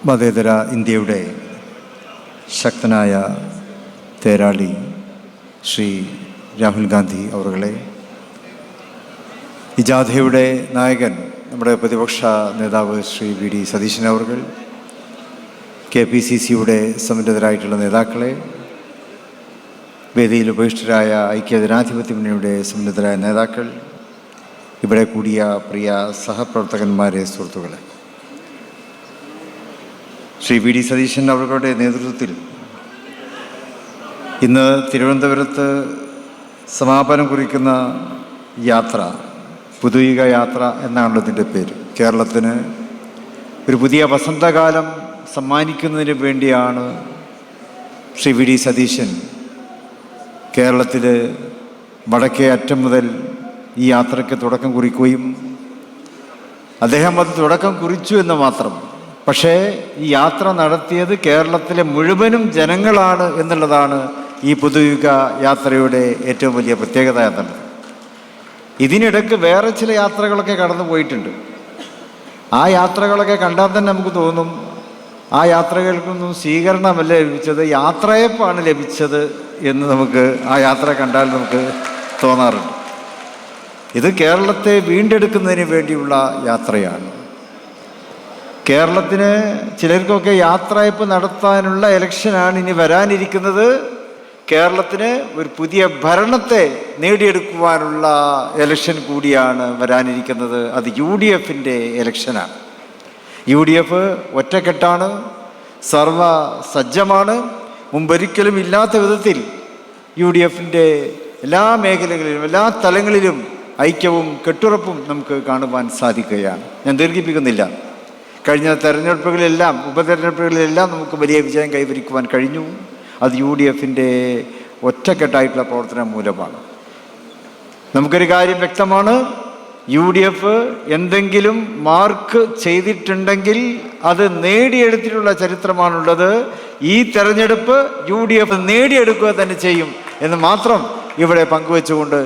മതേതര ഇന്ത്യയുടെ ശക്തനായ തേരാളി ശ്രീ രാഹുൽ ഗാന്ധി അവരുകളെ, ഈ ജാഥയുടെ നായകൻ നമ്മുടെ പ്രതിപക്ഷ നേതാവ് ശ്രീ വി ഡി സതീശൻ അവരുകൾ, KPCCയുടെ സമുന്നതരായിട്ടുള്ള നേതാക്കളെ, വേദിയിൽ ഉപവിഷ്ടരായ ഐക്യജനാധിപത്യ മുന്നണിയുടെ സമുന്നതരായ നേതാക്കൾ, ഇവിടെ കൂടിയ പ്രിയ സഹപ്രവർത്തകന്മാരെ, സുഹൃത്തുക്കളെ, ശ്രീ വി ഡി സതീശൻ അവരുടെ നേതൃത്വത്തിൽ ഇന്ന് തിരുവനന്തപുരത്ത് സമാപനം കുറിക്കുന്ന യാത്ര, പുതുയുഗ യാത്ര എന്നാണല്ലോ ഇതിൻ്റെ പേര്, കേരളത്തിന് ഒരു പുതിയ വസന്തകാലം സമ്മാനിക്കുന്നതിന് വേണ്ടിയാണ് ശ്രീ വി ഡി സതീശൻ കേരളത്തിൽ വടക്കേ അറ്റം മുതൽ ഈ യാത്രയ്ക്ക് തുടക്കം കുറിക്കുകയും അദ്ദേഹം അത് തുടക്കം കുറിച്ചു എന്ന് മാത്രം. പക്ഷേ ഈ യാത്ര നടത്തിയത് കേരളത്തിലെ മുഴുവനും ജനങ്ങളാണ് എന്നുള്ളതാണ് ഈ പുതുയുഗ യാത്രയുടെ ഏറ്റവും വലിയ പ്രത്യേകത എന്നുള്ളത്. ഇതിനിടയ്ക്ക് വേറെ ചില യാത്രകളൊക്കെ കടന്നു പോയിട്ടുണ്ട്. ആ യാത്രകളൊക്കെ കണ്ടാൽ തന്നെ നമുക്ക് തോന്നും ആ യാത്രകൾക്കൊന്നും സ്വീകരണമല്ല ലഭിച്ചത്, യാത്രയപ്പാണ് ലഭിച്ചത് എന്ന് നമുക്ക് ആ യാത്ര കണ്ടാൽ നമുക്ക് തോന്നാറുണ്ട്. ഇത് കേരളത്തെ വീണ്ടെടുക്കുന്നതിന് വേണ്ടിയുള്ള യാത്രയാണ്. കേരളത്തിന് ചിലർക്കൊക്കെ യാത്രയപ്പ് നടത്താനുള്ള ഇലക്ഷനാണ് ഇനി വരാനിരിക്കുന്നത്. കേരളത്തിന് ഒരു പുതിയ ഭരണത്തെ നേടിയെടുക്കുവാനുള്ള ഇലക്ഷൻ കൂടിയാണ് വരാനിരിക്കുന്നത്. അത് UDFൻ്റെ ഇലക്ഷനാണ്. UDF ഒറ്റക്കെട്ടാണ്, സർവസജ്ജമാണ്. മുമ്പൊരിക്കലും ഇല്ലാത്ത വിധത്തിൽ UDFൻ്റെ എല്ലാ മേഖലകളിലും എല്ലാ തലങ്ങളിലും ഐക്യവും കെട്ടുറപ്പും നമുക്ക് കാണുവാൻ സാധിക്കുകയാണ്. ഞാൻ ദീർഘിപ്പിക്കുന്നില്ല. കഴിഞ്ഞ തെരഞ്ഞെടുപ്പുകളിലെല്ലാം ഉപതെരഞ്ഞെടുപ്പുകളിലെല്ലാം നമുക്ക് വലിയ വിജയം കൈവരിക്കുവാൻ കഴിഞ്ഞു. അത് UDFൻ്റെ ഒറ്റക്കെട്ടായിട്ടുള്ള പ്രവർത്തനം മൂലമാണ്. നമുക്കൊരു കാര്യം വ്യക്തമാണ്, UDF എന്തെങ്കിലും മാർക്ക് ചെയ്തിട്ടുണ്ടെങ്കിൽ അത് നേടിയെടുത്തിട്ടുള്ള ചരിത്രമാണുള്ളത്. ഈ തെരഞ്ഞെടുപ്പ് UDF നേടിയെടുക്കുക തന്നെ ചെയ്യും എന്ന് മാത്രം ഇവിടെ പങ്കുവെച്ചുകൊണ്ട്